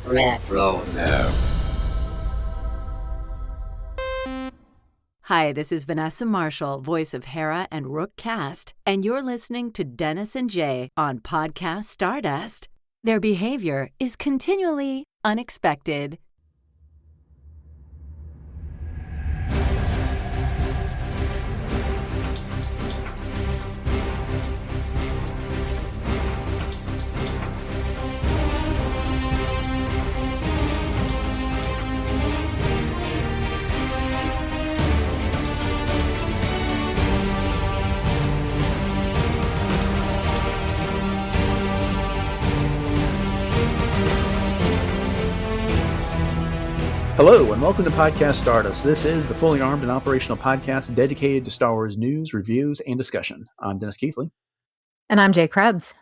Retro Zone. Hi, this is Vanessa Marshall, voice of Hera and Rook Cast, and you're listening to Dennis and Jay on Podcast Stardust. Their behavior is continually unexpected. Hello, and welcome to Podcast Stardust. This is the fully armed and operational podcast dedicated to Star Wars news, reviews, and discussion. I'm Dennis Keithley. And I'm Jay Krebs.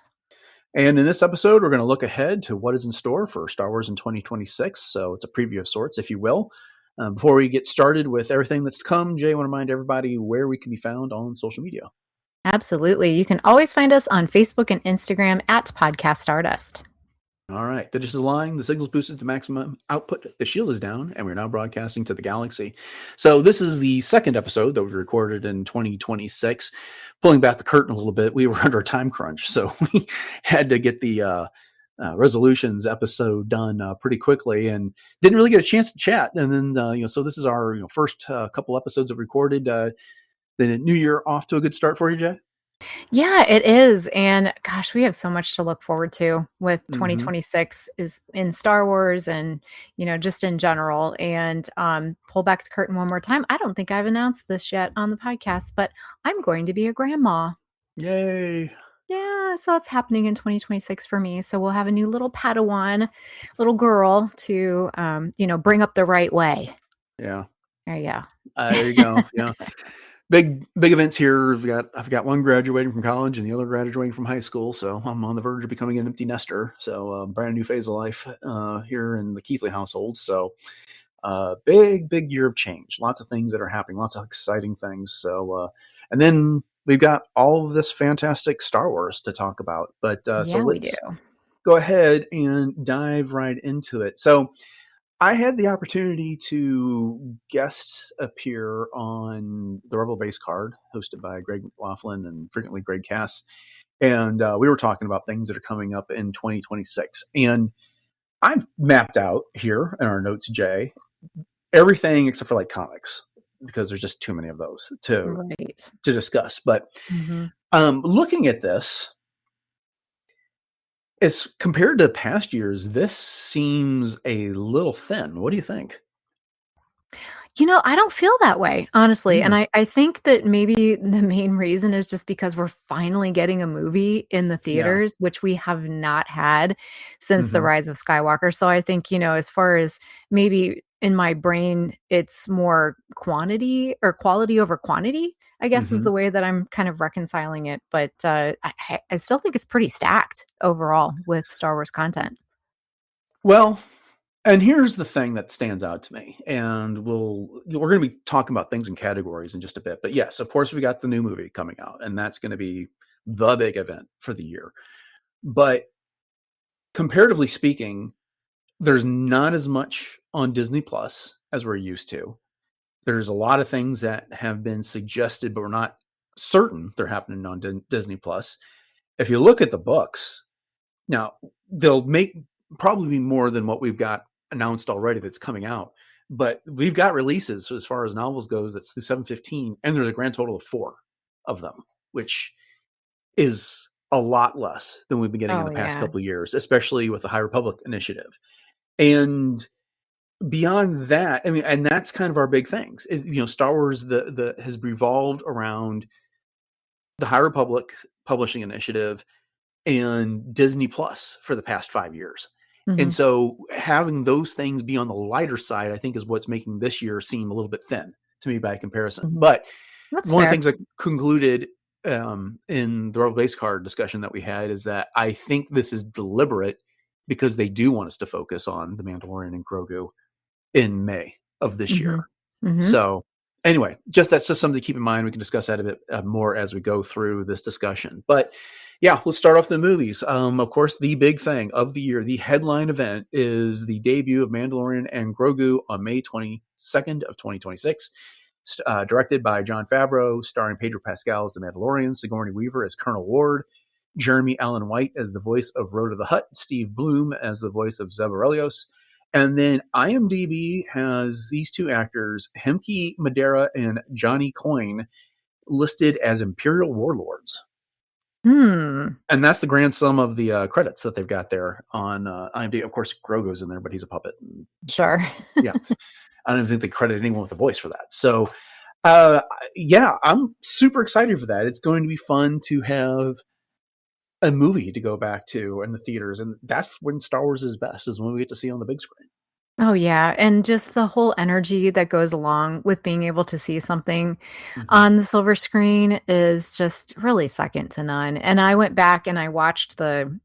And in this episode, we're going to look ahead to what is in store for Star Wars in 2026. So it's a preview of sorts, if you will. Before we get started with everything that's to come, Jay, I want to remind everybody where we can be found on social media. Absolutely. You can always find us on Facebook and Instagram at Podcast Stardust. All right. The dish is aligned, the signal's boosted to maximum output, the shield is down, and we're now broadcasting to the galaxy. So this is the second episode that we recorded in 2026. Pulling back the curtain a little bit, we were under a time crunch, so we had to get the resolutions episode done pretty quickly, and didn't really get a chance to chat. And then, so this is our first couple episodes that we recorded. The new year off to a good start for you, Jay? Yeah, it is. And gosh, we have so much to look forward to with 2026 is in Star Wars and, just in general. And pull back the curtain one more time. I don't think I've announced this yet on the podcast, but I'm going to be a grandma. Yay. Yeah, so it's happening in 2026 for me. So we'll have a new little Padawan, little girl to, bring up the right way. Yeah. There you go. There you go. Yeah. Big events here. I've got one graduating from college and the other graduating from high school. So I'm on the verge of becoming an empty nester. So brand new phase of life here in the Keithley household. So big year of change. Lots of things that are happening. Lots of exciting things. So and then we've got all of this fantastic Star Wars to talk about. But so let's go ahead and dive right into it. So I had the opportunity to guest appear on the Rebel Base Card, hosted by Greg McLaughlin and frequently Greg Cass. And we were talking about things that are coming up in 2026. And I've mapped out here in our notes, Jay, everything except for like comics, because there's just too many of those to discuss. But looking at this, as compared to past years, this seems a little thin. What do you think? I don't feel that way, honestly. And I think that maybe the main reason is just because we're finally getting a movie in the theaters, which we have not had since The Rise of Skywalker. So I think, as far as maybe in my brain, it's more quantity or quality over quantity, I guess is the way that I'm kind of reconciling it. But I still think it's pretty stacked overall with Star Wars content. Well, and here's the thing that stands out to me, and we're going to be talking about things in categories in just a bit. But yes, of course, we got the new movie coming out, and that's going to be the big event for the year. But comparatively speaking, there's not as much on Disney Plus as we're used to. There's a lot of things that have been suggested, but we're not certain they're happening on Disney Plus. If you look at the books, now they'll make probably be more than what we've got announced already that's coming out. But we've got releases as far as novels goes that's through 7/15, and there's a grand total of 4 of them, which is a lot less than we've been getting in the past couple of years, especially with the High Republic initiative. And beyond that, I mean, and that's kind of our big things. Star Wars has revolved around the High Republic publishing initiative and Disney Plus for the past 5 years. And so having those things be on the lighter side, I think, is what's making this year seem a little bit thin to me by comparison. But That's one fair. of the things I concluded in the Rebel Base Card discussion that we had is that I think this is deliberate because they do want us to focus on the Mandalorian and Grogu in May of this year. So anyway, that's just something to keep in mind. We can discuss that a bit more as we go through this discussion. But Yeah, let's start off the movies. Of course, the big thing of the year, the headline event, is the debut of Mandalorian and Grogu on May 22nd of 2026. Directed by Jon Favreau, starring Pedro Pascal as the Mandalorian, Sigourney Weaver as Colonel Ward, Jeremy Allen White as the voice of Rhoda the Hutt, Steve Bloom as the voice of Zeb Orrelios. And then IMDb has these two actors, Hemke Madera and Johnny Coyne, listed as Imperial Warlords. And that's the grand sum of the credits that they've got there on IMDb. Of course, Grogu's in there, but he's a puppet. Sure. Yeah. I don't even think they credit anyone with a voice for that. So, yeah, I'm super excited for that. It's going to be fun to have a movie to go back to in the theaters. And that's when Star Wars is best, is when we get to see on the big screen. Oh, yeah, and just the whole energy that goes along with being able to see something on the silver screen is just really second to none, and I went back and I watched the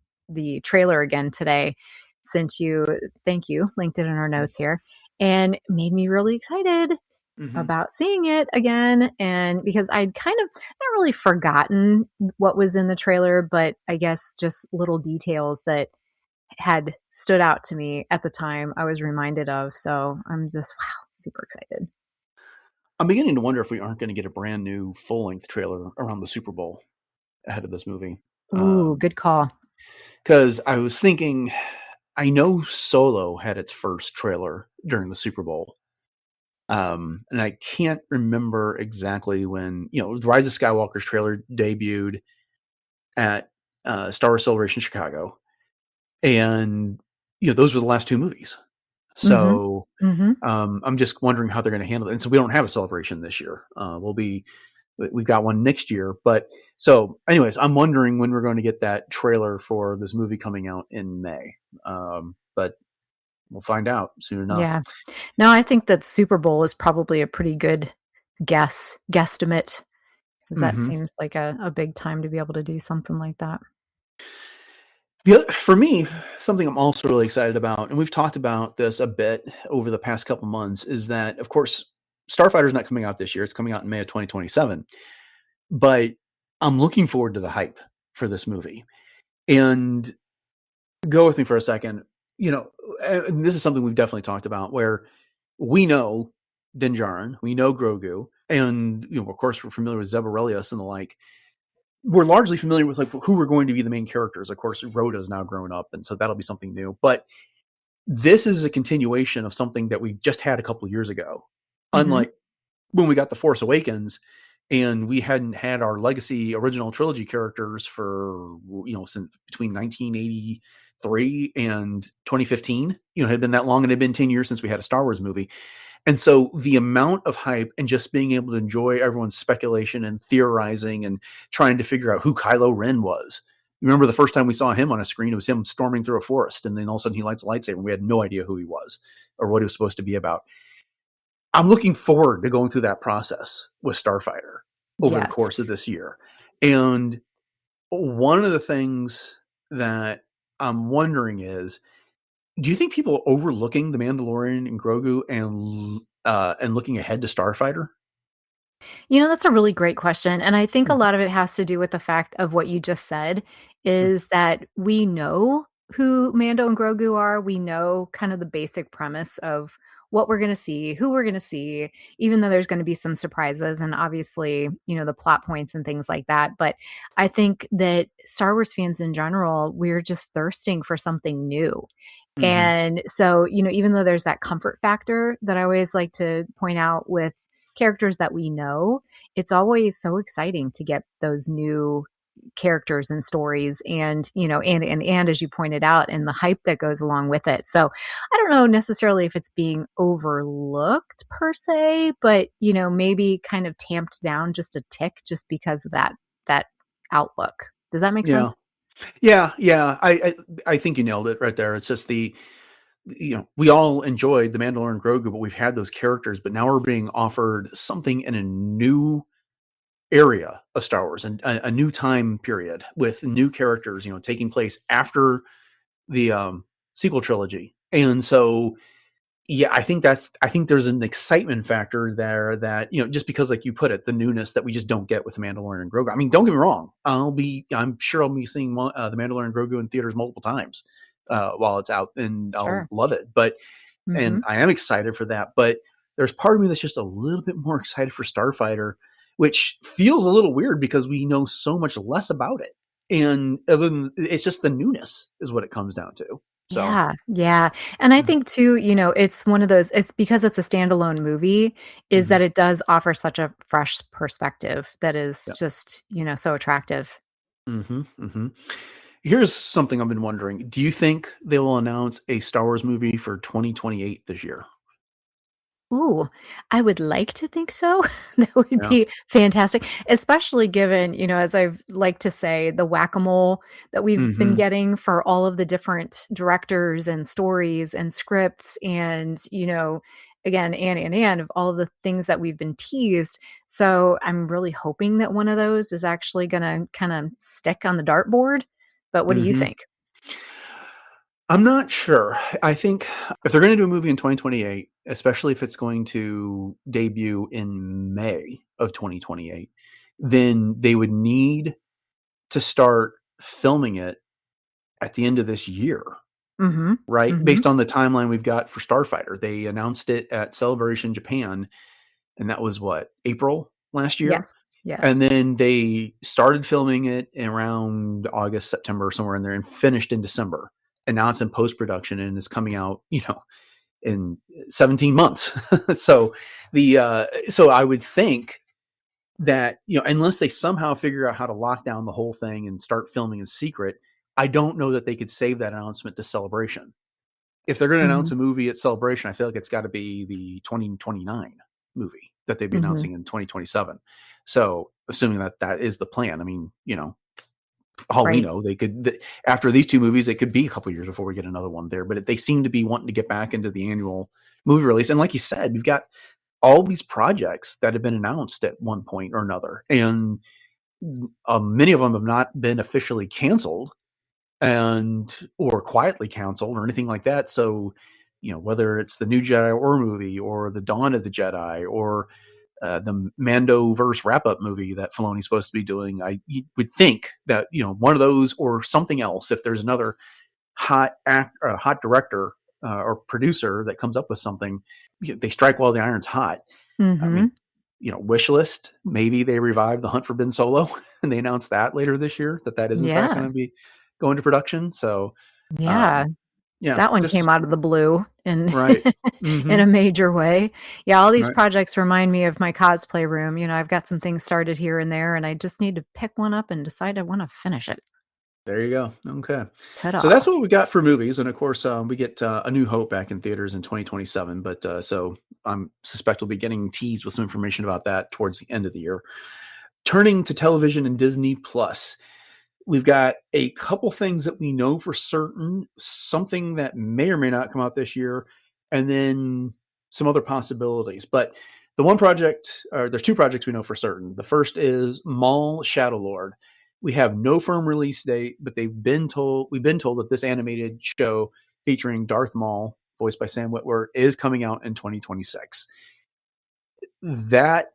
trailer again today since you thank you, linked it in our notes here, and it made me really excited about seeing it again, and because I'd kind of not really forgotten what was in the trailer, but I guess just little details that had stood out to me at the time I was reminded of. So I'm just, wow, super excited. I'm beginning to wonder if we aren't going to get a brand new full-length trailer around the Super Bowl ahead of this movie. Ooh, good call. Because I was thinking, I know Solo had its first trailer during the Super Bowl. And I can't remember exactly when, the Rise of Skywalker's trailer debuted at Star Wars Celebration Chicago. And, those were the last two movies. So I'm just wondering how they're going to handle it. And so we don't have a celebration this year. We've got one next year. But so anyways, I'm wondering when we're going to get that trailer for this movie coming out in May. But we'll find out soon enough. Yeah. No, I think that Super Bowl is probably a pretty good guesstimate, because that seems like a big time to be able to do something like that. For me, something I'm also really excited about, and we've talked about this a bit over the past couple months, is that, of course, Starfighter's not coming out this year. It's coming out in May of 2027. But I'm looking forward to the hype for this movie. And go with me for a second. And this is something we've definitely talked about, where we know Din Djarin, we know Grogu, and, of course, we're familiar with Zeb Orrelios and the like. We're largely familiar with who were going to be the main characters. Of course, Rhoda's now grown up, and so that'll be something new. But this is a continuation of something that we just had a couple of years ago. Unlike when we got The Force Awakens, and we hadn't had our legacy original trilogy characters for, since between 1983 and 2015. It had been that long, and it had been 10 years since we had a Star Wars movie. And so the amount of hype and just being able to enjoy everyone's speculation and theorizing and trying to figure out who Kylo Ren was. Remember the first time we saw him on a screen, it was him storming through a forest, and then all of a sudden he lights a lightsaber, and we had no idea who he was or what he was supposed to be about. I'm looking forward to going through that process with Starfighter over the course of this year. And one of the things that I'm wondering is, do you think people are overlooking the Mandalorian and Grogu and looking ahead to Starfighter? That's a really great question. And I think a lot of it has to do with the fact of what you just said, is that we know who Mando and Grogu are. We know kind of the basic premise of what we're going to see, who we're going to see, even though there's going to be some surprises and obviously, the plot points and things like that. But I think that Star Wars fans in general, we're just thirsting for something new. And so, even though there's that comfort factor that I always like to point out with characters that we know, it's always so exciting to get those new characters and stories and, and as you pointed out, and the hype that goes along with it. So I don't know necessarily if it's being overlooked per se, but, maybe kind of tamped down just a tick just because of that outlook. Does that make sense? Yeah. I think you nailed it right there. It's just we all enjoyed the Mandalorian and Grogu, but we've had those characters, but now we're being offered something in a new area of Star Wars and a new time period with new characters, taking place after the sequel trilogy. And so Yeah, I think there's an excitement factor there that, just because, like you put it, the newness that we just don't get with the Mandalorian and Grogu. I mean, don't get me wrong. I'm sure I'll be seeing the Mandalorian and Grogu in theaters multiple times while it's out, and I'll Sure. love it. And Mhm. I am excited for that. But there's part of me that's just a little bit more excited for Starfighter, which feels a little weird because we know so much less about it. And other than it's just the newness is what it comes down to. So, Yeah, yeah, and I mhm, think too, it's one of those it's because it's a standalone movie, is mhm, that it does offer such a fresh perspective that is yeah. just, so attractive. Mhm, mhm. Here's something I've been wondering. Do you think they will announce a Star Wars movie for 2028 this year? Ooh, I would like to think so. That would Yeah. be fantastic, especially given, as I've like to say, the whack-a-mole that we've been Mhm. getting for all of the different directors and stories and scripts and, again, and of all of the things that we've been teased. So I'm really hoping that one of those is actually gonna kinda stick on the dartboard. But what do you Mhm. think? I'm not sure. I think if they're gonna do a movie in 2028, especially if it's going to debut in May of 2028, then they would need to start filming it at the end of this year, Mhm. right? Mhm. Based on the timeline we've got for Starfighter. They announced it at Celebration Japan, and that was what, April last year? Yes. Yes. And then they started filming it around August, September, somewhere in there, and finished in December. And now it's in post production and it's coming out, in 17 months. So so I would think that, unless they somehow figure out how to lock down the whole thing and start filming in secret, I don't know that they could save that announcement to Celebration. If they're going to announce Mhm. a movie at Celebration, I feel like it's got to be the 2029 movie that they'd be Mhm. announcing in 2027. So, assuming that that is the plan, I mean, all we Right. know, they could after these two movies, it could be a couple years before we get another one there. But they seem to be wanting to get back into the annual movie release, and like you said, we've got all these projects that have been announced at one point or another, and many of them have not been officially canceled and or quietly canceled or anything like that. So, whether it's the new Jedi or movie or the Dawn of the Jedi or the Mando verse wrap up movie that Filoni's supposed to be doing, you would think that one of those or something else. If there's another hot director or producer that comes up with something, they strike while the iron's hot. I mean, Mhm. wish list. Maybe they revive the Hunt for Ben Solo, and they announce that later this year that is in fact Yeah. going to be going to production. So, Yeah. um, yeah, That one came just out of the blue in right. in Hmm. a major way. Yeah, all these Right. projects remind me of my cosplay room. I've got some things started here and there, and I just need to pick one up and decide I wanna finish it. There you go. Okay. So that's Ta-da. what we got for movies. And of course, we get A New Hope back in theaters in 2027. But so I suspect we'll be getting teased with some information about that towards the end of the year. Turning to television and Disney Plus, we've got a couple things that we know for certain, something that may or may not come out this year, and then some other possibilities. But the one project, or there's two projects we know for certain. The first is Maul Shadowlord. We have no firm release date, but we've been told that this animated show featuring Darth Maul, voiced by Sam Witwer, is coming out in 2026. That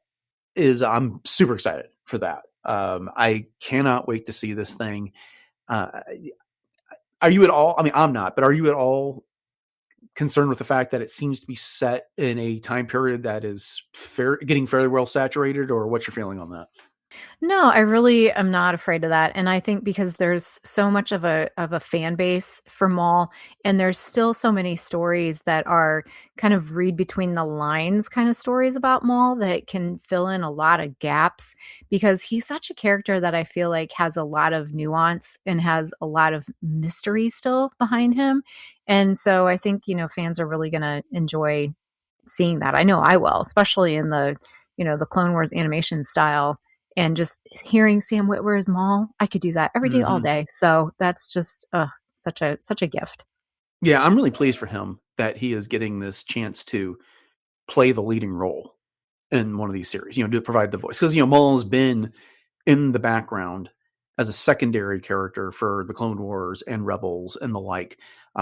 is, I'm super excited for that. I cannot wait to see this thing. Uh, are you at all? I mean, I'm not, but are you at all concerned with the fact that it seems to be set in a time period that is getting fairly well saturated, or what's your feeling on that? No, I really am not afraid of that, and I think because there's so much of a fan base for Maul, and there's still so many stories that are kind of read between the lines kind of stories about Maul that can fill in a lot of gaps because he's such a character that I feel like has a lot of nuance and has a lot of mystery still behind him, and so I think, fans are really gonna enjoy seeing that. I know I will, especially in the Clone Wars animation style and just hearing Sam Witwer's Maul, I could do that every day, all Hmm. day. So that's just, such a gift. Yeah, I'm really pleased for him that he is getting this chance to play the leading role in one of these series. To provide the voice because Mullen's been in the background as a secondary character for the Clone Wars and Rebels and the like.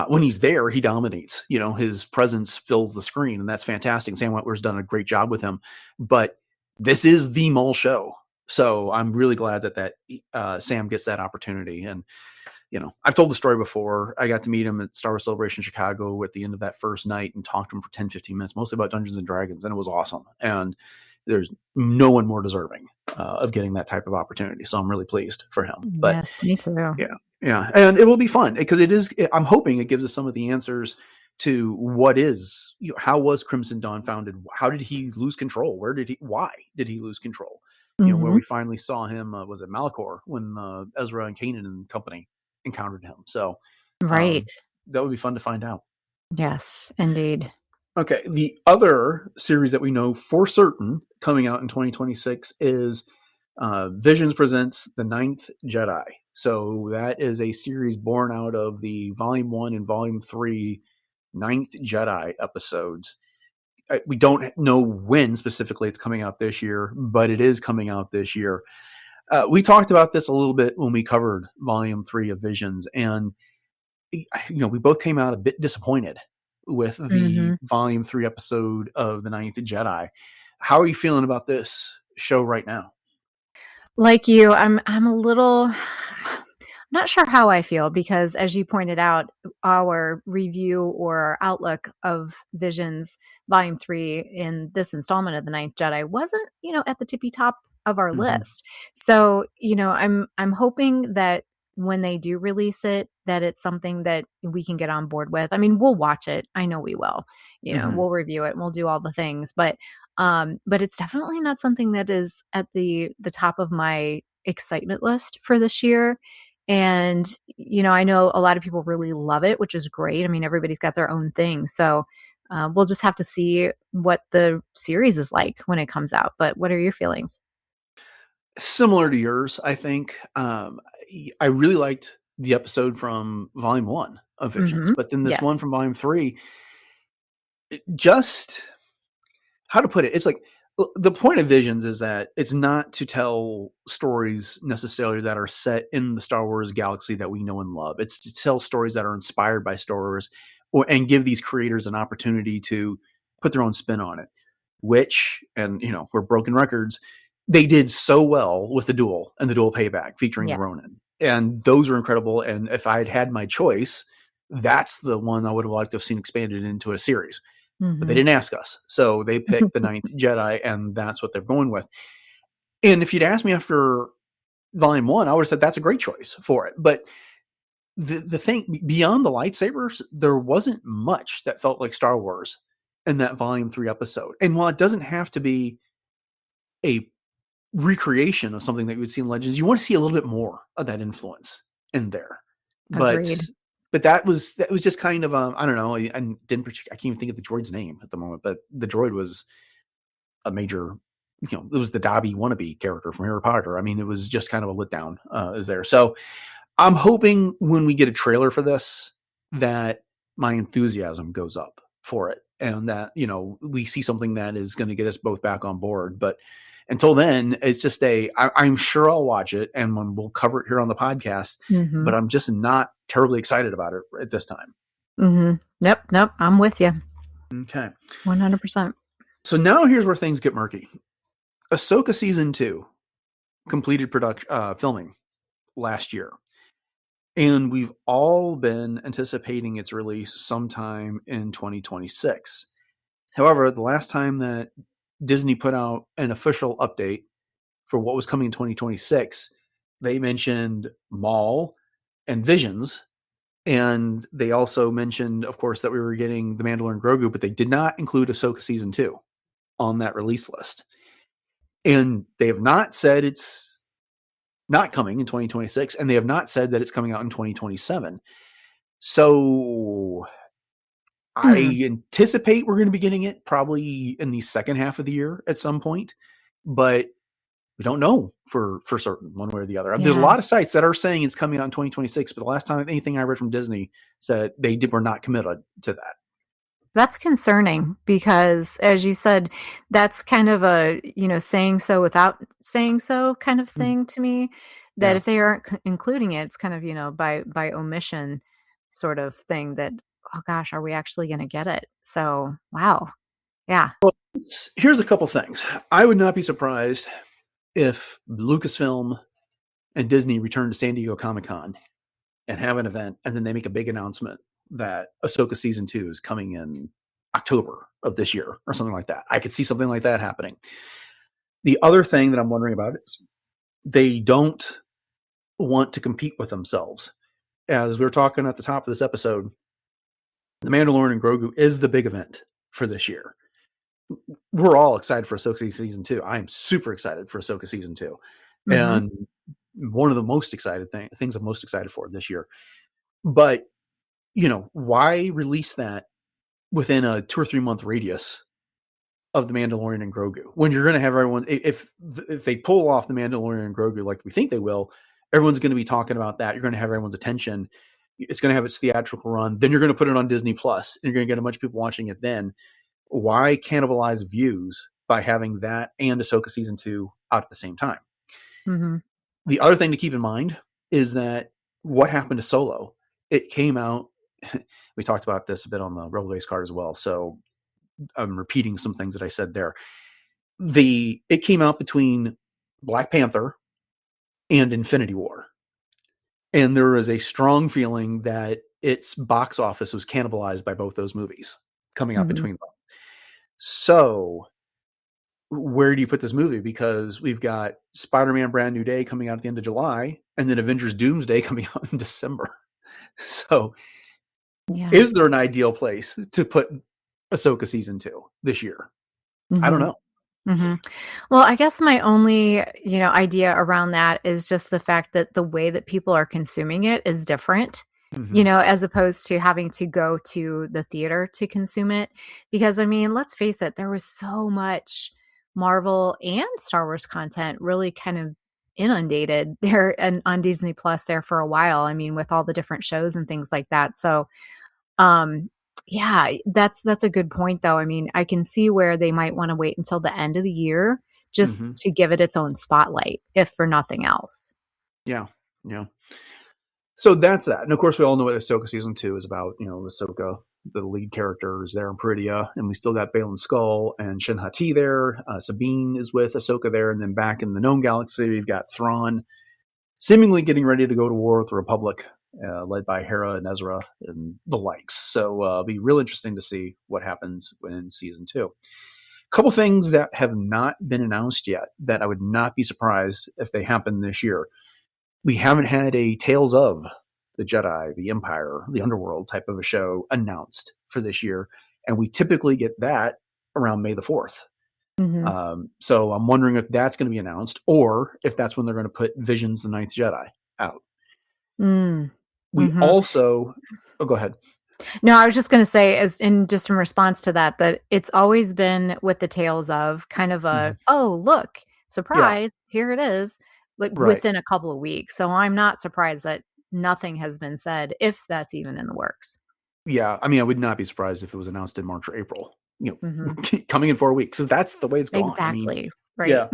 When he's there, he dominates. His presence fills the screen, and that's fantastic. Sam Witwer's done a great job with him. But this is the Maul show. So I'm really glad that Sam gets that opportunity. And, I've told the story before. I got to meet him at Star Wars Celebration Chicago at the end of that first night and talked to him for 10, 15 minutes, mostly about Dungeons and Dragons. And it was awesome. And there's no one more deserving of getting that type of opportunity. So I'm really pleased for him. But yes, me too. Yeah. And it will be fun because I'm hoping it gives us some of the answers to how was Crimson Dawn founded? How did he lose control? Why did he lose control? Where we finally saw him, was it Malachor, when Ezra and Kanan and company encountered him. So right. That would be fun to find out. Yes, indeed. Okay. The other series that we know for certain coming out in 2026 is Visions presents The Ninth Jedi. So that is a series born out of the Volume 1 and Volume 3 Ninth Jedi episodes. We don't know when specifically it's coming out this year, but it is coming out this year. We talked about this a little bit when we covered Volume 3 of Visions, and we both came out a bit disappointed with the Volume 3 episode of The Ninth Jedi. How are you feeling about this show right now? Like you, I'm a little not sure how I feel because, as you pointed out, our review or outlook of Visions Volume 3 in this installment of The Ninth Jedi wasn't, at the tippy top of our list. So, I'm hoping that when they do release it, that it's something that we can get on board with. I mean, we'll watch it. I know we will. We'll review it and we'll do all the things, but it's definitely not something that is at the top of my excitement list for this year. And, I know a lot of people really love it, which is great. I mean, everybody's got their own thing. So we'll just have to see what the series is like when it comes out. But what are your feelings? Similar to yours, I think. I really liked the episode from Volume 1 of Visions, but then this one from Volume 3, just how to put it, it's like the point of Visions is that it's not to tell stories necessarily that are set in the Star Wars galaxy that we know and love. It's to tell stories that are inspired by Star Wars and give these creators an opportunity to put their own spin on it, which, and we're broken records, they did so well with the Duel and the Duel Payback featuring Ronin. And those are incredible. And if I had had my choice, that's the one I would have liked to have seen expanded into a series. But they didn't ask us. So they picked The Ninth Jedi, and that's what they're going with. And if you'd asked me after Volume 1, I would have said that's a great choice for it. But the thing, beyond the lightsabers, there wasn't much that felt like Star Wars in that Volume 3 episode. And while it doesn't have to be a recreation of something that you would see in Legends, you want to see a little bit more of that influence in there. Agreed. But that was just kind of I don't know. I can't even think of the droid's name at the moment. But the droid was a major, it was the Dobby wannabe character from Harry Potter. I mean, it was just kind of a letdown is there. So I'm hoping when we get a trailer for this that my enthusiasm goes up for it, and that we see something that is going to get us both back on board. But until then, it's just I'm sure I'll watch it and we'll cover it here on the podcast, but I'm just not terribly excited about it at this time. Nope. I'm with you. Okay. 100%. So now here's where things get murky. Ahsoka Season 2 completed filming last year. And we've all been anticipating its release sometime in 2026. However, the last time that Disney put out an official update for what was coming in 2026, they mentioned Maul and Visions. And they also mentioned, of course, that we were getting The Mandalorian and Grogu, but they did not include Ahsoka Season 2 on that release list. And they have not said it's not coming in 2026, and they have not said that it's coming out in 2027. So I anticipate we're going to be getting it probably in the second half of the year at some point, but we don't know for certain one way or the other. Yeah. There's a lot of sites that are saying it's coming out in 2026, but the last time anything I read from Disney said they were not committed to that. That's concerning because, as you said, that's kind of a, saying so without saying so kind of thing to me. that if they aren't including it, it's kind of, by omission sort of thing that, oh gosh, are we actually going to get it? So, wow. Yeah. Well, here's a couple things. I would not be surprised if Lucasfilm and Disney return to San Diego Comic-Con and have an event, and then they make a big announcement that Ahsoka season 2 is coming in October of this year or something like that. I could see something like that happening. The other thing that I'm wondering about is they don't want to compete with themselves. As we were talking at the top of this episode, The Mandalorian and Grogu is the big event for this year. We're all excited for Ahsoka season 2. I am super excited for Ahsoka season 2. Mm-hmm. And one of the most excited things I'm most excited for this year. But, why release that within a 2 or 3 month radius of The Mandalorian and Grogu when you're going to have everyone, if they pull off The Mandalorian and Grogu like we think they will, everyone's going to be talking about that. You're going to have everyone's attention. It's going to have its theatrical run. Then you're going to put it on Disney Plus, and you're going to get a bunch of people watching it then. Why cannibalize views by having that and Ahsoka season 2 out at the same time? Mm-hmm. The other thing to keep in mind is that what happened to Solo? It came out, we talked about this a bit on the Rebel Base card as well, so I'm repeating some things that I said there. It came out between Black Panther and Infinity War. And there was a strong feeling that its box office was cannibalized by both those movies coming out between them. So where do you put this movie? Because we've got Spider-Man Brand New Day coming out at the end of July, and then Avengers Doomsday coming out in December. So is there an ideal place to put Ahsoka season 2 this year? I don't know. Mm-hmm. Well, I guess my only, idea around that is just the fact that the way that people are consuming it is different. As opposed to having to go to the theater to consume it. Because, let's face it, there was so much Marvel and Star Wars content really kind of inundated there and on Disney Plus there for a while. With all the different shows and things like that. So, yeah, that's a good point, though. I can see where they might want to wait until the end of the year just to give it its own spotlight, if for nothing else. Yeah. So that's that. And of course, we all know what Ahsoka season 2 is about. Ahsoka, the lead character, is there in Peridia, and we still got Baylan Skull and Shin Hati there. Sabine is with Ahsoka there. And then back in the known galaxy, we've got Thrawn seemingly getting ready to go to war with the Republic, led by Hera and Ezra and the likes. So it'll be real interesting to see what happens in season 2. A couple things that have not been announced yet that I would not be surprised if they happen this year. We haven't had a Tales of the Jedi, the Empire, the Underworld type of a show announced for this year. And we typically get that around May the 4th. So I'm wondering if that's going to be announced, or if that's when they're going to put Visions, the Ninth Jedi out. We also, go ahead. No, I was just going to say, in response to that it's always been with the Tales of kind of a, oh, look, surprise, here it is, within a couple of weeks. So I'm not surprised that nothing has been said, if that's even in the works. Yeah, I would not be surprised if it was announced in March or April. Coming in 4 weeks, because that's the way it's going. Exactly. Right. Yeah.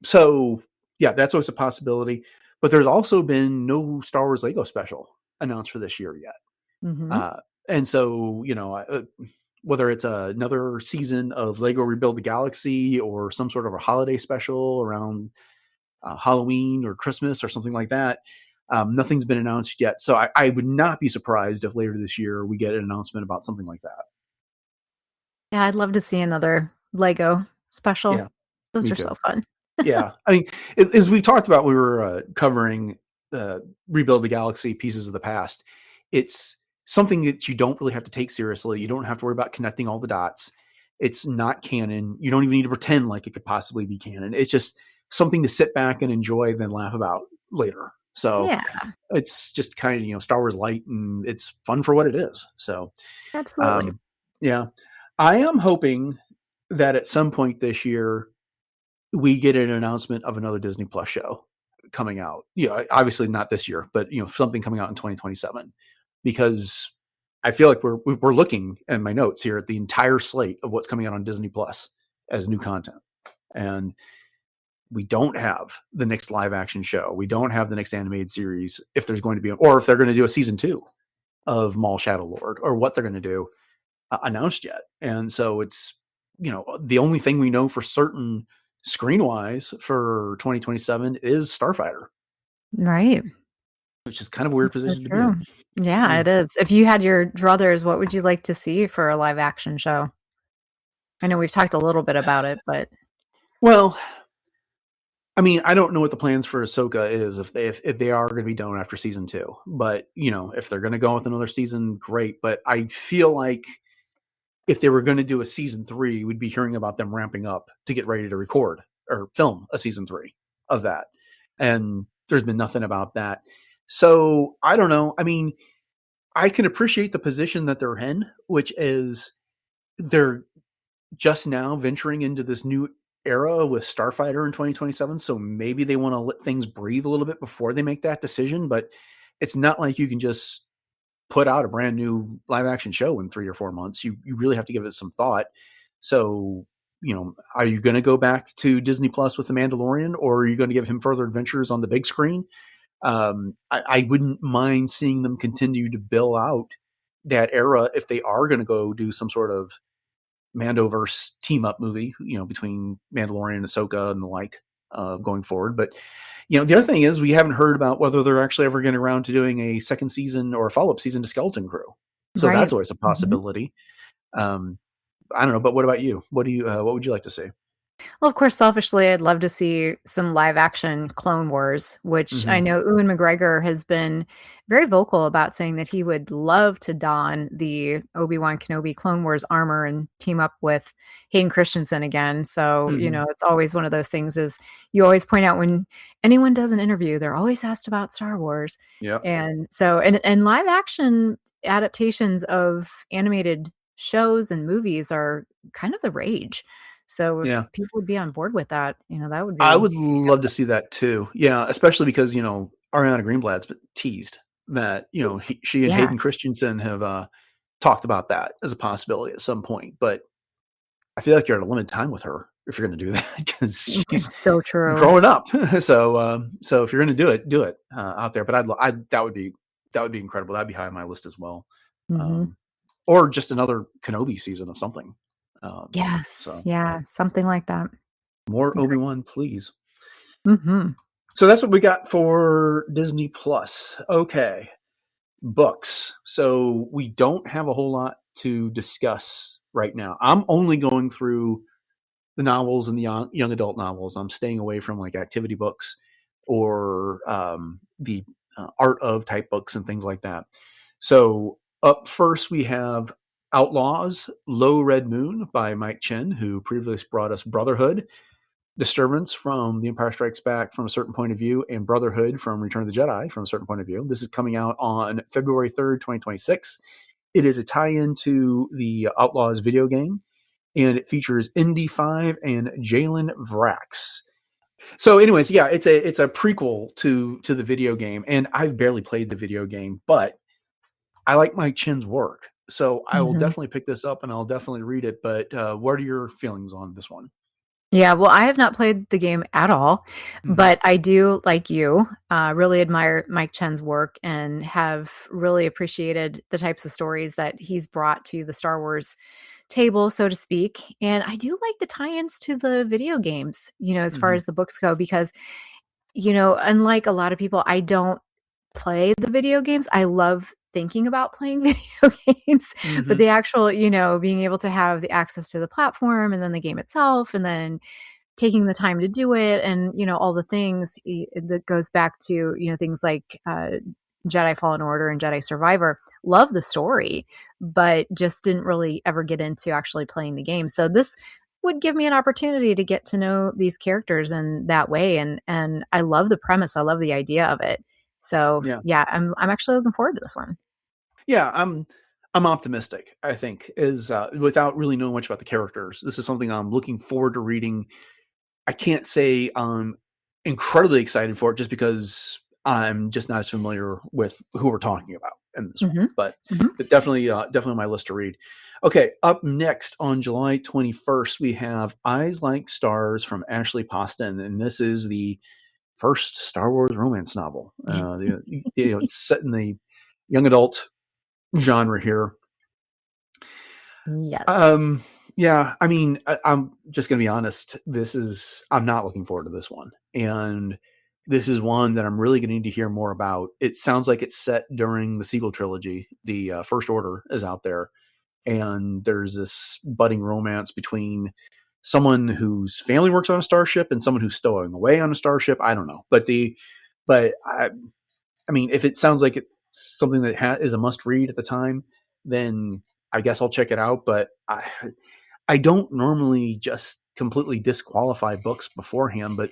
So yeah, that's always a possibility. But there's also been no Star Wars Lego special announced for this year yet. And so, whether it's another season of Lego Rebuild the Galaxy or some sort of a holiday special around Halloween or Christmas or something like that, nothing's been announced yet. So I would not be surprised if later this year we get an announcement about something like that. Yeah, I'd love to see another Lego special. Yeah, those are so fun. Yeah. As we talked about, we were covering Rebuild the Galaxy, Pieces of the Past. It's something that you don't really have to take seriously. You don't have to worry about connecting all the dots. It's not canon. You don't even need to pretend like it could possibly be canon. It's just something to sit back and enjoy, then laugh about later. So it's just kind of, Star Wars light, and it's fun for what it is. So absolutely. Yeah. I am hoping that at some point this year, we get an announcement of another Disney Plus show coming out. Obviously not this year, but something coming out in 2027, because I feel like we're looking in my notes here at the entire slate of what's coming out on Disney Plus as new content. And we don't have the next live action show. We don't have the next animated series if there's going to be, or if they're going to do a season 2 of Maul Shadowlord, or what they're going to do announced yet. And so it's, the only thing we know for certain screen wise for 2027 is Starfighter. Right. Which is kind of a weird That's position to be true. in. Yeah, it is. If you had your druthers, what would you like to see for a live action show? I know we've talked a little bit about it, but Well, I mean, I don't know what the plans for Ahsoka is if they are going to be done after season 2. But if they're going to go with another season, great. But I feel like if they were going to do a season 3, we'd be hearing about them ramping up to get ready to record or film a season 3 of that. And there's been nothing about that. So I don't know. I mean, I can appreciate the position that they're in, which is they're just now venturing into this new era with Starfighter in 2027. So maybe they want to let things breathe a little bit before they make that decision. But it's not like you can just put out a brand new live action show in 3 or 4 months. You really have to give it some thought. So, are you going to go back to Disney Plus with The Mandalorian, or are you going to give him further adventures on the big screen? I wouldn't mind seeing them continue to build out that era if they are going to go do some sort of Mandoverse team up movie, between Mandalorian and Ahsoka and the like, going forward. But, the other thing is we haven't heard about whether they're actually ever getting around to doing a second season or a follow-up season to Skeleton Crew. So Right. that's always a possibility. I don't know, but what about you? What would you like to see? Well, of course, selfishly, I'd love to see some live action Clone Wars, which I know Ewan McGregor has been very vocal about, saying that he would love to don the Obi-Wan Kenobi Clone Wars armor and team up with Hayden Christensen again. So, it's always one of those things, is you always point out when anyone does an interview, they're always asked about Star Wars. Yeah. And so, and live action adaptations of animated shows and movies are kind of the rage. So if people would be on board with that, that would be. I would love to see that too. Yeah, especially because Ariana Greenblatt's teased that she and Hayden Christensen have talked about that as a possibility at some point. But I feel like you're at a limited time with her if you're going to do that, because she's so true growing up. So if you're going to do it out there. But that would be incredible. That'd be high on my list as well. Or just another Kenobi season of something. Something like that. More Obi-Wan, please. So that's what we got for Disney Plus. Okay, books. So we don't have a whole lot to discuss right now. I'm only going through the novels and the young adult novels. I'm staying away from like activity books or the art of type books and things like that. So up first we have Outlaws, Low Red Moon by Mike Chen, who previously brought us Brotherhood, Disturbance from The Empire Strikes Back from a certain point of view, and Brotherhood from Return of the Jedi from a certain point of view. This is coming out on February 3rd, 2026. It is a tie-in to the Outlaws video game, and it features Indy 5 and Jalen Vrax. So anyways, it's a prequel to the video game, and I've barely played the video game, but I like Mike Chen's work. So I will definitely pick this up and I'll definitely read it. But what are your feelings on this one? Yeah, well, I have not played the game at all, but I do, like you, really admire Mike Chen's work and have really appreciated the types of stories that he's brought to the Star Wars table, so to speak. And I do like the tie-ins to the video games, as far as the books go, because, unlike a lot of people, I don't play the video games. I love thinking about playing video games, but the actual, being able to have the access to the platform and then the game itself, and then taking the time to do it, and all the things that goes back to things like Jedi Fallen Order and Jedi Survivor. Love the story, but just didn't really ever get into actually playing the game. So this would give me an opportunity to get to know these characters in that way, and I love the premise. I love the idea of it. So I'm actually looking forward to this one. Yeah, I'm optimistic, I think, is without really knowing much about the characters. This is something I'm looking forward to reading. I can't say I'm incredibly excited for it just because I'm just not as familiar with who we're talking about. in this Mm-hmm. one, but Mm-hmm. definitely on my list to read. Okay, up next on July 21st, we have Eyes Like Stars from Ashley Poston, and this is the first Star Wars romance novel. It's set in the young adult genre here. Yes. Yeah, I mean, I'm just going to be honest. I'm not looking forward to this one. And this is one that I'm really going to need to hear more about. It sounds like it's set during the sequel trilogy. The First Order is out there. And there's this budding romance between someone whose family works on a starship and someone who's stowing away on a starship. I don't know. But I mean, if it sounds like it's something that is a must read at the time, then I guess I'll check it out. But I don't normally just completely disqualify books beforehand, but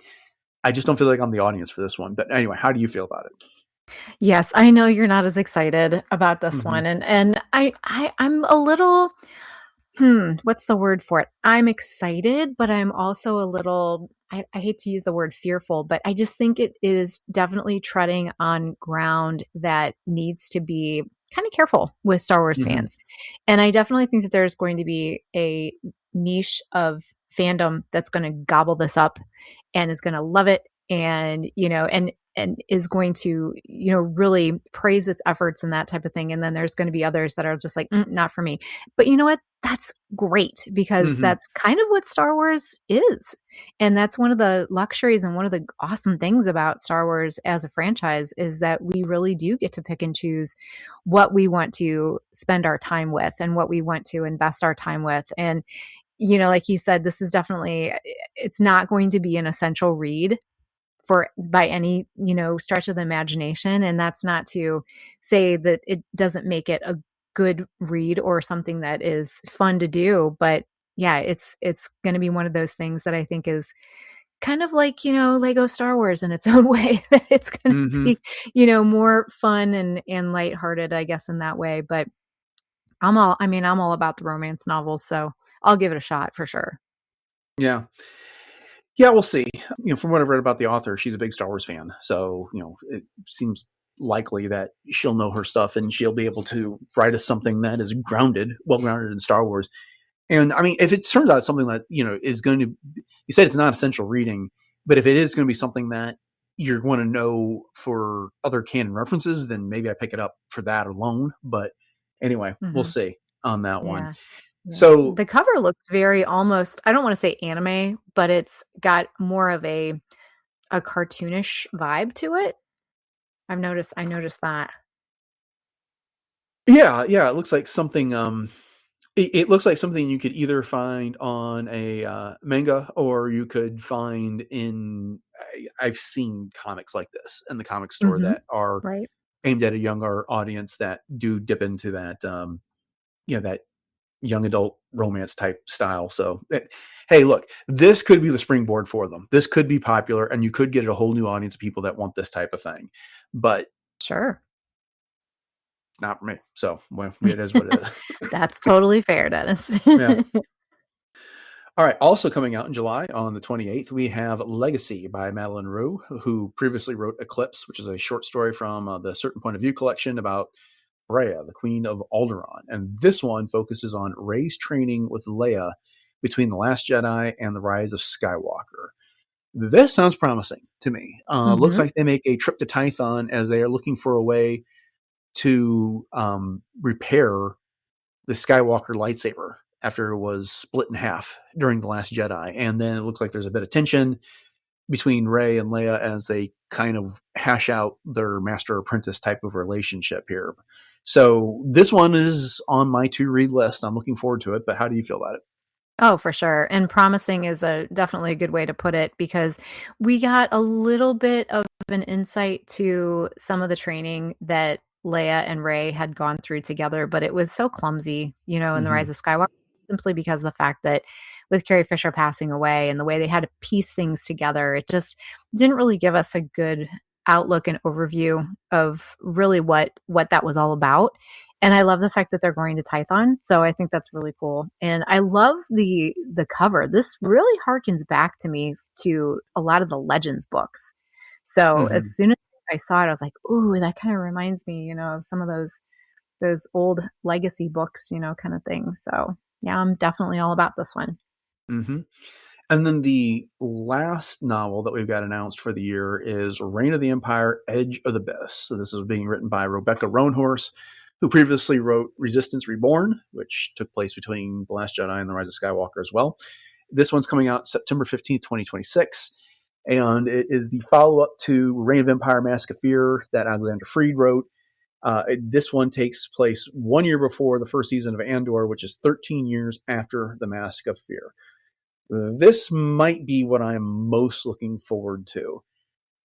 I just don't feel like I'm the audience for this one. But anyway, how do you feel about it? Yes, I know you're not as excited about this Mm-hmm. one, and I'm a little, what's the word for it? I'm excited, but I'm also a little, I hate to use the word fearful, but I just think it is definitely treading on ground that needs to be kind of careful with Star Wars Mm-hmm. fans. And I definitely think that there's going to be a niche of fandom that's going to gobble this up and is going to love it, and and is going to really praise its efforts and that type of thing. And then there's going to be others that are just like, not for me. But you know what? That's great, because Mm-hmm. that's kind of what Star Wars is. And that's one of the luxuries and one of the awesome things about Star Wars as a franchise, is that we really do get to pick and choose what we want to spend our time with and what we want to invest our time with. And like you said, this is definitely, it's not going to be an essential read for by any stretch of the imagination. And that's not to say that it doesn't make it a good read or something that is fun to do, but yeah, it's going to be one of those things that I think is kind of like Lego Star Wars in its own way, that it's going to Mm-hmm. be more fun and lighthearted, I guess, in that way. But I'm all about the romance novels, so I'll give it a shot for sure. Yeah. Yeah, we'll see. From what I've read about the author, she's a big Star Wars fan. So, it seems likely that she'll know her stuff and she'll be able to write us something that is well grounded in Star Wars. And I mean, if it turns out something that, is going to, you said it's not essential reading, but if it is going to be something that you're going to know for other canon references, then maybe I pick it up for that alone. But anyway, we'll Hmm. see on that one. Yeah. Yeah. So The cover looks very almost, I don't want to say anime, but it's got more of a cartoonish vibe to it. I noticed that. yeah, it looks like something, it looks like something you could either find on a manga, or you could find I've seen comics like this in the comic store Hmm. that are Right. aimed at a younger audience that do dip into that, that young adult romance type style. So, hey, look, this could be the springboard for them. This could be popular, and you could get a whole new audience of people that want this type of thing. But Sure. it's not for me. So, well, it is what it is. That's totally fair, Dennis. Yeah. All right. Also coming out in July on the 28th, we have Legacy by Madeline Rue, who previously wrote Eclipse, which is a short story from the Certain Point of View collection about Rhea, the Queen of Alderaan. And this one focuses on Rey's training with Leia between The Last Jedi and The Rise of Skywalker. This sounds promising to me. Looks Hmm. like they make a trip to Tython as they are looking for a way to repair the Skywalker lightsaber after it was split in half during The Last Jedi. And then it looks like there's a bit of tension between Rey and Leia as they kind of hash out their master apprentice type of relationship here. So this one is on my to read list. I'm looking forward to it, but how do you feel about it? Oh, for sure. And promising is definitely a good way to put it, because we got a little bit of an insight to some of the training that Leia and Rey had gone through together, but it was so clumsy, in The Mm-hmm. Rise of Skywalker, simply because of the fact that with Carrie Fisher passing away and the way they had to piece things together, it just didn't really give us a good outlook and overview of really what that was all about. And I love the fact that they're going to Tython. So I think that's really cool. And I love the cover. This really harkens back to me to a lot of the Legends books. So Mm-hmm. as soon as I saw it, I was like, ooh, that kind of reminds me, of some of those those old legacy books, kind of thing. So yeah, I'm definitely all about this one. Mm-hmm. And then the last novel that we've got announced for the year is Reign of the Empire, Edge of the Abyss. So this is being written by Rebecca Roanhorse, who previously wrote Resistance Reborn, which took place between The Last Jedi and The Rise of Skywalker as well. This one's coming out September 15th, 2026. And it is the follow-up to Reign of Empire, Mask of Fear that Alexander Freed wrote. This one takes place 1 year before the first season of Andor, which is 13 years after The Mask of Fear. This might be what I'm most looking forward to.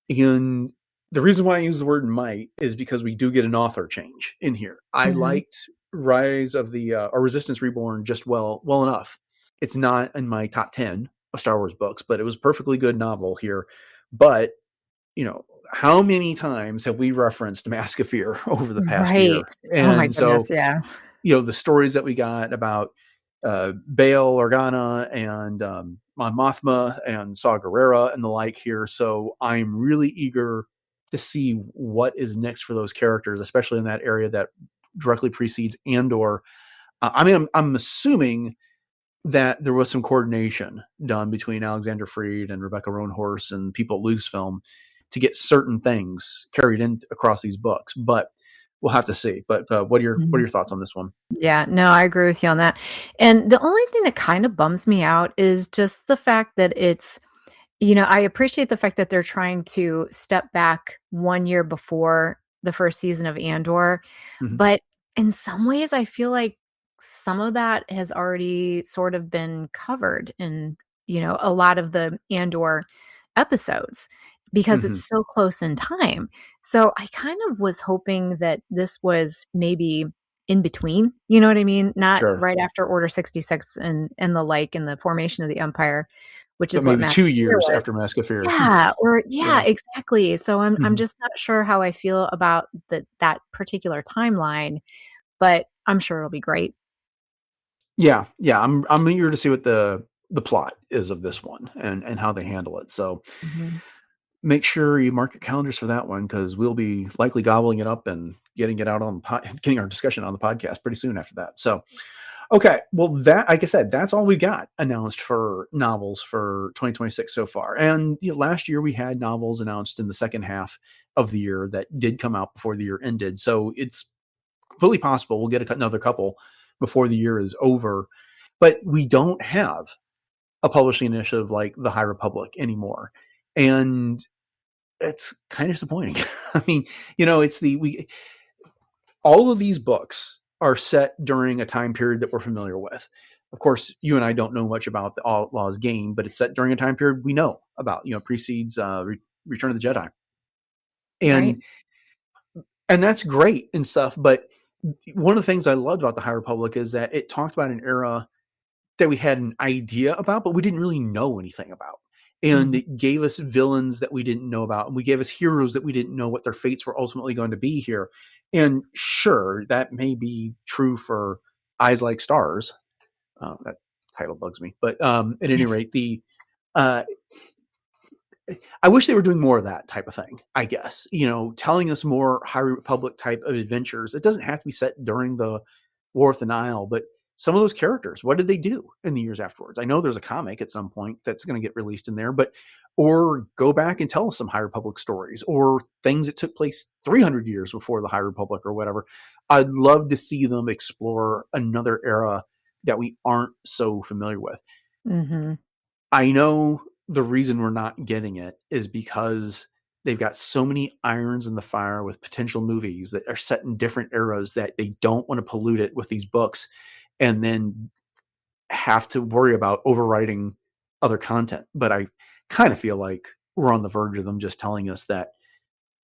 And the reason why I use the word might is because we do get an author change in here. I liked Rise of the or Resistance Reborn just well enough. It's not in my top 10 of Star Wars books, but it was a perfectly good novel here. But, how many times have we referenced Mask of Fear over the past year? And oh my goodness, yeah. The stories that we got about Bail Organa and Mon Mothma and Saw Gerrera and the like here. So I'm really eager to see what is next for those characters, especially in that area that directly precedes Andor. I'm assuming that there was some coordination done between Alexander Freed and Rebecca Roanhorse and people at Lucasfilm to get certain things carried in across these books, but we'll have to see. But what are your thoughts on this one? Yeah, no, I agree with you on that. And the only thing that kind of bums me out is just the fact that it's, I appreciate the fact that they're trying to step back 1 year before the first season of Andor. Mhm. But in some ways, I feel like some of that has already sort of been covered in, a lot of the Andor episodes because it's so close in time. So I kind of was hoping that this was maybe in between, you know what I mean? Not Sure. right after Order 66 and the like, and the formation of the Empire, which So is what maybe Mask 2 of Fear years was. after Mask of Fear. Yeah, Yeah. exactly. So I'm Mhm. just not sure how I feel about that particular timeline, but I'm sure it'll be great. Yeah. I'm eager to see what the plot is of this one and how they handle it. So Mhm. make sure you mark your calendars for that one because we'll be likely gobbling it up and getting it out on getting our discussion on the podcast pretty soon after that. So, okay, well, that like I said, that's all we got announced for novels for 2026 so far. And last year we had novels announced in the second half of the year that did come out before the year ended. So it's completely possible we'll get another couple before the year is over. But we don't have a publishing initiative like the High Republic anymore. And it's kind of disappointing. I mean, it's all of these books are set during a time period that we're familiar with. Of course, you and I don't know much about the Outlaws game, but it's set during a time period we know about, precedes Return of the Jedi. Right. And that's great and stuff. But one of the things I loved about the High Republic is that it talked about an era that we had an idea about, but we didn't really know anything about. And Mhm. it gave us villains that we didn't know about. And we gave us heroes that we didn't know what their fates were ultimately going to be here. And sure, that may be true for Eyes Like Stars. That title bugs me. But at any rate, uh, I wish they were doing more of that type of thing, I guess. Telling us more High Republic type of adventures. It doesn't have to be set during the War of the Nile, but some of those characters, what did they do in the years afterwards? I know there's a comic at some point that's going to get released in there, or go back and tell us some High Republic stories or things that took place 300 years before the High Republic or whatever. I'd love to see them explore another era that we aren't so familiar with. Mhm. I know the reason we're not getting it is because they've got so many irons in the fire with potential movies that are set in different eras that they don't want to pollute it with these books and then have to worry about overwriting other content. But I kind of feel like we're on the verge of them just telling us that,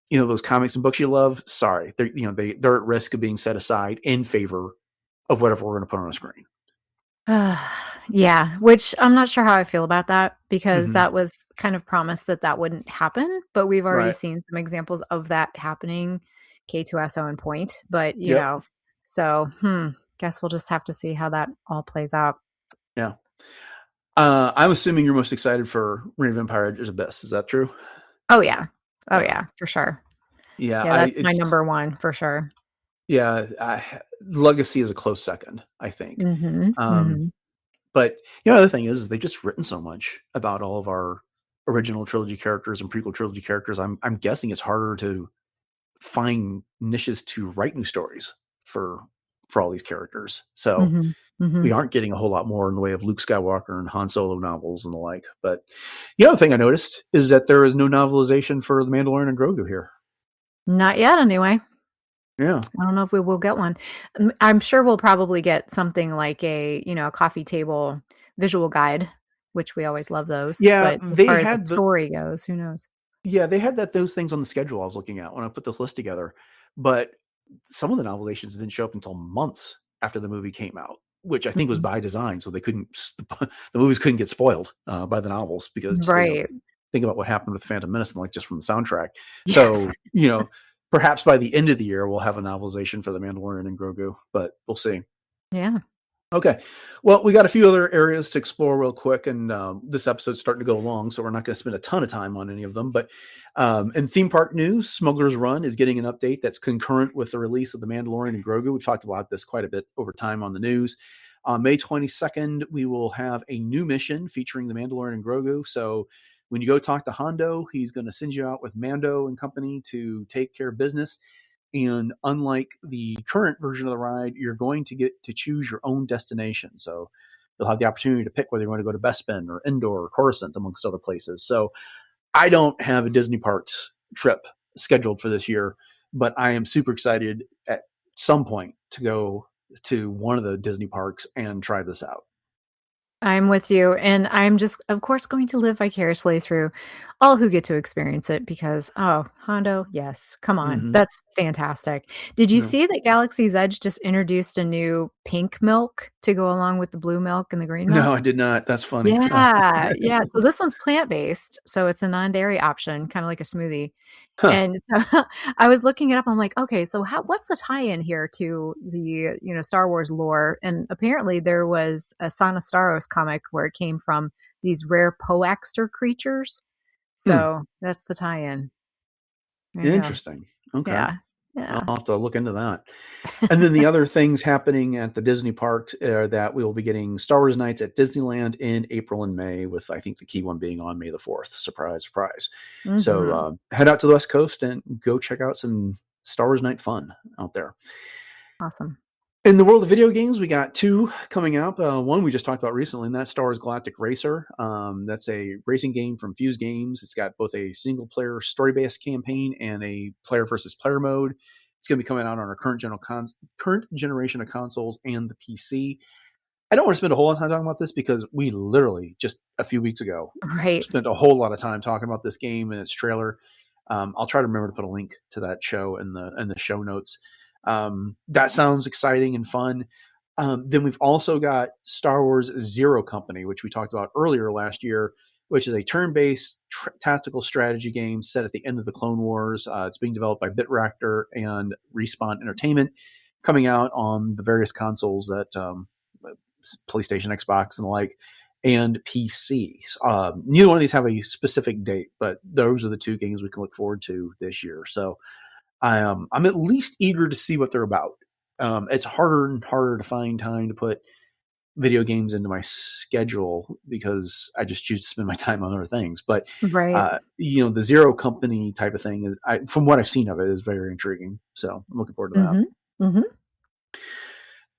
those comics and books you love, sorry, they're at risk of being set aside in favor of whatever we're going to put on a screen. Yeah, which I'm not sure how I feel about that because Mm-hmm. that was kind of promised that wouldn't happen, but we've already Right. seen some examples of that happening, K2SO and Point, but, Yep. so, guess we'll just have to see how that all plays out. Yeah. I'm assuming you're most excited for Reign of Empire Edge of Abyss. Is that true? Oh, yeah. Oh, Yeah. yeah, for sure. Yeah. Yeah, that's my number one for sure. Legacy is a close second, I think. Mhm, Um, mhm. but the other thing is they've just written so much about all of our original trilogy characters and prequel trilogy characters. I'm guessing it's harder to find niches to write new stories for all these characters. So Mhm, we mhm. aren't getting a whole lot more in the way of Luke Skywalker and Han Solo novels and the like. But the other thing I noticed is that there is no novelization for The Mandalorian and Grogu here. Not yet anyway. Yeah. I don't know if we will get one. I'm sure we'll probably get something like a coffee table visual guide, which we always love those, Yeah, but as they far as a had story goes, who knows? those things on the schedule I was looking at when I put this list together. But some of the novelizations didn't show up until months after the movie came out, which I think was Mhm. by design, so they couldn't the movies couldn't get spoiled by the novels because Right. think about what happened with Phantom Menace and like just from the soundtrack. Yes. So perhaps by the end of the year we'll have a novelization for The Mandalorian and Grogu, but we'll see. Yeah. Okay. Well, we got a few other areas to explore real quick, and this episode's starting to go long, so we're not going to spend a ton of time on any of them. But in theme park news, Smuggler's Run is getting an update that's concurrent with the release of The Mandalorian and Grogu. We've talked about this quite a bit over time on the news. On May 22nd, we will have a new mission featuring The Mandalorian and Grogu. So when you go talk to Hondo, he's going to send you out with Mando and company to take care of business. And unlike the current version of the ride, you're going to get to choose your own destination. So you'll have the opportunity to pick whether you want to go to Bespin or Endor or Coruscant, amongst other places. So I don't have a Disney Parks trip scheduled for this year, but I am super excited at some point to go to one of the Disney parks and try this out. I'm with you, and I'm just, of course, going to live vicariously through all who get to experience it because, oh, Hondo, yes, come on, Mm-hmm. that's fantastic. Did you Yeah. see that Galaxy's Edge just introduced a new pink milk to go along with the blue milk and the green No, milk? I did not. That's funny. Yeah, yeah, so this one's plant-based, so it's a non-dairy option, kinda like a smoothie, Huh. and so I was looking it up, I'm like, "Okay, so what's the tie-in here to the Star Wars lore?" And apparently there was a Son of Staros comic where it came from these rare Poaxter creatures, Hmm. so that's the tie-in. There you go. Interesting. Okay. Yeah, yeah. I'll have to look into that. And then the other things happening at the Disney parks are that we will be getting Star Wars nights at Disneyland in April and May, with I think the key one being on May the 4th. Surprise, surprise. So Mhm. head out to the West Coast and go check out some Star Wars night fun out there. Awesome. In the world of video games, we got two coming out. One we just talked about recently, and that's Star Wars Galactic Racer. That's a racing game from Fuse Games. It's got both a single-player story-based campaign and a player versus player mode. It's going to be coming out on our current generation of consoles and the PC. I don't want to spend a whole lot of time talking about this because we literally just a few weeks ago Right. spent a whole lot of time talking about this game and its trailer. I'll try to remember to put a link to that show in the show notes. That sounds exciting and fun. Then we've also got Star Wars Zero Company, which we talked about earlier last year, which is a turn-based tactical strategy game set at the end of the Clone Wars. It's being developed by Bitractor and Respawn Entertainment, coming out on the various consoles that PlayStation, Xbox, and the like, and PCs. Neither one of these have a specific date, but those are the two games we can look forward to this year. So I'm at least eager to see what they're about. It's harder and harder to find time to put video games into my schedule because I just choose to spend my time on other things. But Right. the Zero Company type of thing, from what I've seen of it, is very intriguing. So I'm looking forward to that. Mhm. Mhm.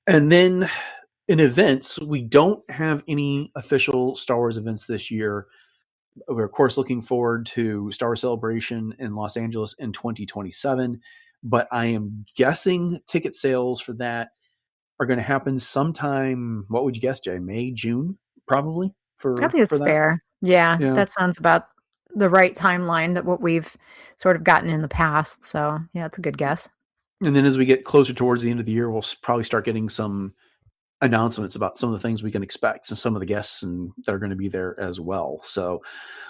And then in events, we don't have any official Star Wars events this year. We're, of course, looking forward to Star Wars Celebration in Los Angeles in 2027, but I am guessing ticket sales for that are going to happen sometime. What would you guess, Jay? May, June, probably I for think it's that. fair. Yeah, Yeah. that sounds about the right timeline that what we've sort of gotten in the past, so, yeah, it's a good guess. And then as we get closer towards the end of the year, we'll probably start getting some announcements about some of the things we can expect and some of the guests that are going to be there as well. So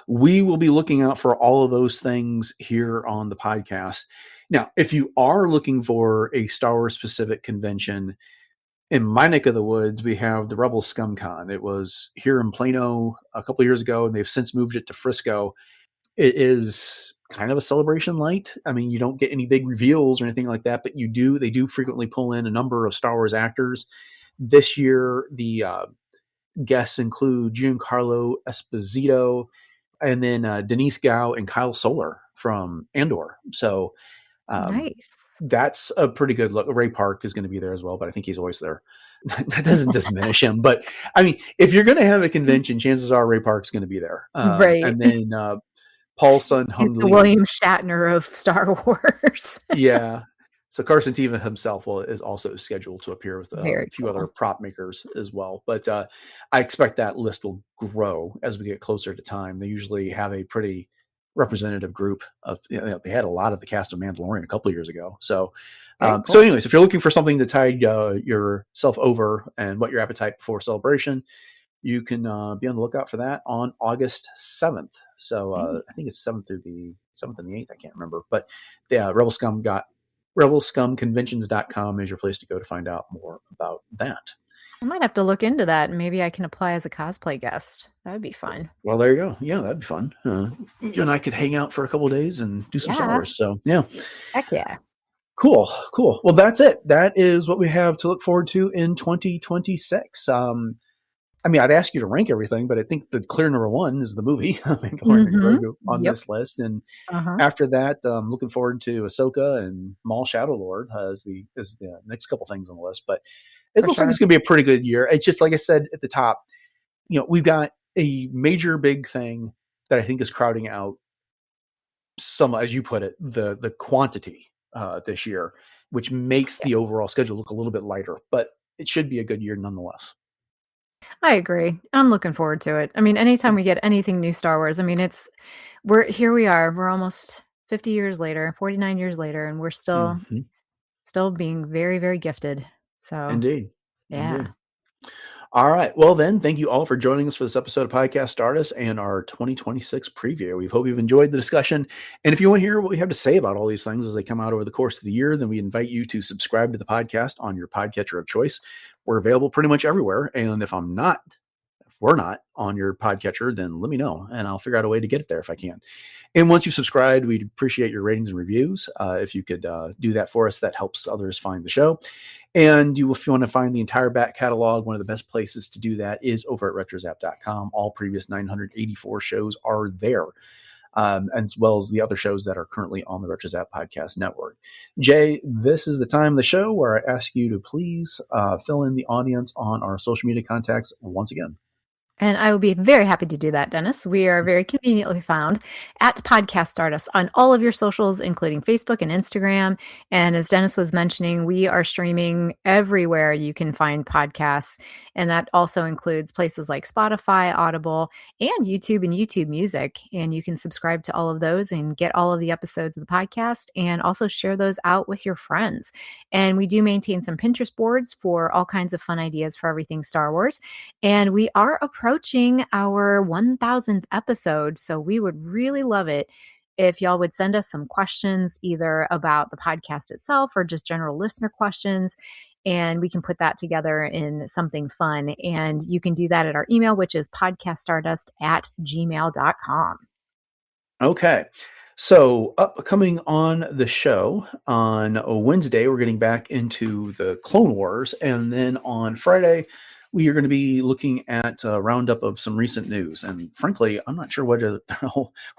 we will be looking out for all of those things here on the podcast. Now, if you are looking for a Star Wars specific convention, in my neck of the woods, we have the Rebel Scum Con. It was here in Plano a couple of years ago, and they've since moved it to Frisco. It is kind of a celebration light. I mean, you don't get any big reveals or anything like that, but they do frequently pull in a number of Star Wars actors. This year, the guests include Giancarlo Esposito, and then Denise Gao and Kyle Solar from Andor. So Nice. that's a pretty good look. Ray Park is going to be there as well, but I think he's always there. That doesn't diminish him. But I mean, if you're going to have a convention, chances are Ray Park's going to be there. Right. And then Paul Sun He's Hung the Lee. William Shatner of Star Wars. Yeah. So Carson Teva himself is also scheduled to appear with a few other prop makers as well. But I expect that list will grow as we get closer to time. They usually have a pretty representative group of, they had a lot of the cast of Mandalorian a couple of years ago. So, Cool. So anyways, if you're looking for something to tide yourself over and whet your appetite before celebration, you can be on the lookout for that on August 7th. So I think it's 7th through the 7th and the 8th. I can't remember, but yeah, rebelscumconventions.com is your place to go to find out more about that. I might have to look into that, and maybe I can apply as a cosplay guest. That would be fun. Well, there you go. Yeah, that'd be fun. You and I could hang out for a couple of days and do some Star Wars. So yeah. Heck yeah. Cool. Well, that's it. That is what we have to look forward to in 2026. I mean, I'd ask you to rank everything, but I think the clear number one is the movie Mandalorian and Grogu on this list. And after that, looking forward to Ahsoka and Maul Shadowlord as the next couple things on the list. But it looks like it's going to be a pretty good year. It's just like I said at the top, we've got a major big thing that I think is crowding out some, as you put it, the quantity this year, which makes the overall schedule look a little bit lighter. But it should be a good year nonetheless. I agree. I'm looking forward to it. I mean, anytime we get anything new Star Wars, I mean, here we are. We're almost 50 years later, 49 years later, and we're still being very, very gifted. So indeed. Yeah. Indeed. All right. Well, then, thank you all for joining us for this episode of Podcast Stardust and our 2026 preview. We hope you've enjoyed the discussion. And if you want to hear what we have to say about all these things as they come out over the course of the year, then we invite you to subscribe to the podcast on your podcatcher of choice. We're available pretty much everywhere. And if we're not on your podcatcher, then let me know and I'll figure out a way to get it there if I can. And once you've subscribed, we'd appreciate your ratings and reviews. If you could do that for us, that helps others find the show. And if you want to find the entire back catalog, one of the best places to do that is over at retrozap.com. All previous 984 shows are there, as well as the other shows that are currently on the RetroZap Podcast Network. Jay, this is the time of the show where I ask you to please fill in the audience on our social media contacts once again. And I will be very happy to do that, Dennis. We are very conveniently found at Podcast Stardust on all of your socials, including Facebook and Instagram. And as Dennis was mentioning, we are streaming everywhere you can find podcasts. And that also includes places like Spotify, Audible, and YouTube Music. And you can subscribe to all of those and get all of the episodes of the podcast and also share those out with your friends. And we do maintain some Pinterest boards for all kinds of fun ideas for everything Star Wars. And we are approaching our 1000th episode. So we would really love it if y'all would send us some questions either about the podcast itself or just general listener questions. And we can put that together in something fun. And you can do that at our email, which is podcaststardust@gmail.com. Okay. So upcoming on the show on Wednesday, we're getting back into the Clone Wars. And then on Friday, we are going to be looking at a roundup of some recent news. And frankly, I'm not sure what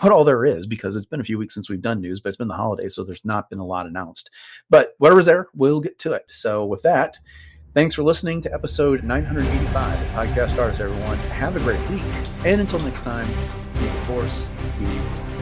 all there is because it's been a few weeks since we've done news, but it's been the holidays, so there's not been a lot announced. But whatever's there, we'll get to it. So with that, thanks for listening to episode 985 of Podcast Stardust, everyone. Have a great week. And until next time, may the Force be with you.